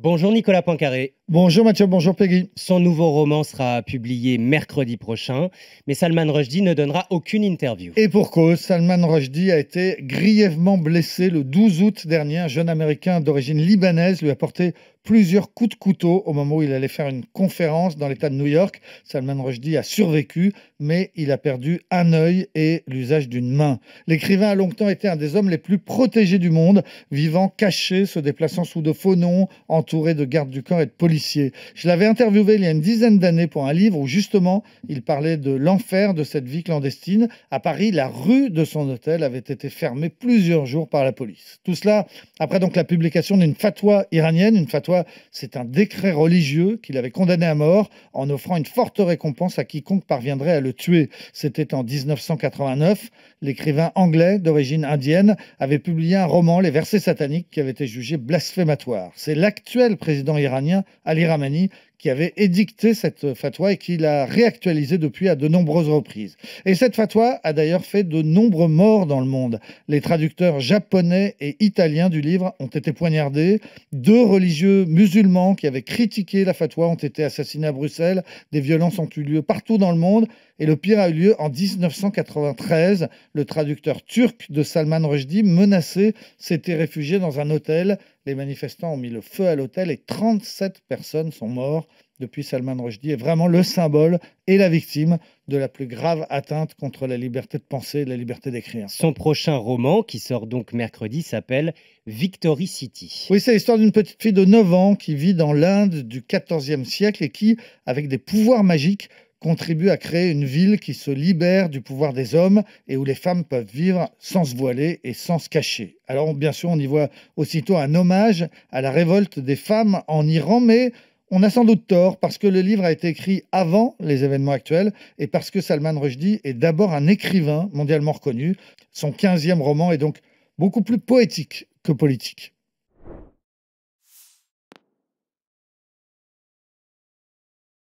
Bonjour Nicolas Poincaré. Bonjour Mathieu, bonjour Peggy. Son nouveau roman sera publié mercredi prochain, mais Salman Rushdie ne donnera aucune interview. Et pour cause, Salman Rushdie a été grièvement blessé le 12 août dernier. Un jeune Américain d'origine libanaise lui a porté plusieurs coups de couteau au moment où il allait faire une conférence dans l'État de New York. Salman Rushdie a survécu, mais il a perdu un œil et l'usage d'une main. L'écrivain a longtemps été un des hommes les plus protégés du monde, vivant caché, se déplaçant sous de faux noms, entouré de gardes du corps et de policiers. Je l'avais interviewé il y a une dizaine d'années pour un livre où justement il parlait de l'enfer de cette vie clandestine. À Paris, la rue de son hôtel avait été fermée plusieurs jours par la police. Tout cela après donc la publication d'une fatwa iranienne. Une fatwa, c'est un décret religieux qu'il avait condamné à mort en offrant une forte récompense à quiconque parviendrait à le tuer. C'était en 1989. L'écrivain anglais d'origine indienne avait publié un roman, Les Versets sataniques, qui avait été jugé blasphématoire. C'est l'actuel président iranien, Ali Khamenei, qui avait édicté cette fatwa et qui l'a réactualisée depuis à de nombreuses reprises. Et cette fatwa a d'ailleurs fait de nombreux morts dans le monde. Les traducteurs japonais et italiens du livre ont été poignardés. 2 religieux musulmans qui avaient critiqué la fatwa ont été assassinés à Bruxelles. Des violences ont eu lieu partout dans le monde. Et le pire a eu lieu en 1993. Le traducteur turc de Salman Rushdie, menacé, s'était réfugié dans un hôtel. Les manifestants ont mis le feu à l'hôtel et 37 personnes sont mortes. Depuis, Salman Rushdie est vraiment le symbole et la victime de la plus grave atteinte contre la liberté de penser et la liberté d'écrire. Son prochain roman, qui sort donc mercredi, s'appelle Victory City. Oui, c'est l'histoire d'une petite fille de 9 ans qui vit dans l'Inde du XIVe siècle et qui, avec des pouvoirs magiques, contribue à créer une ville qui se libère du pouvoir des hommes et où les femmes peuvent vivre sans se voiler et sans se cacher. Alors bien sûr, on y voit aussitôt un hommage à la révolte des femmes en Iran, mais on a sans doute tort parce que le livre a été écrit avant les événements actuels et parce que Salman Rushdie est d'abord un écrivain mondialement reconnu. Son 15e roman est donc beaucoup plus poétique que politique.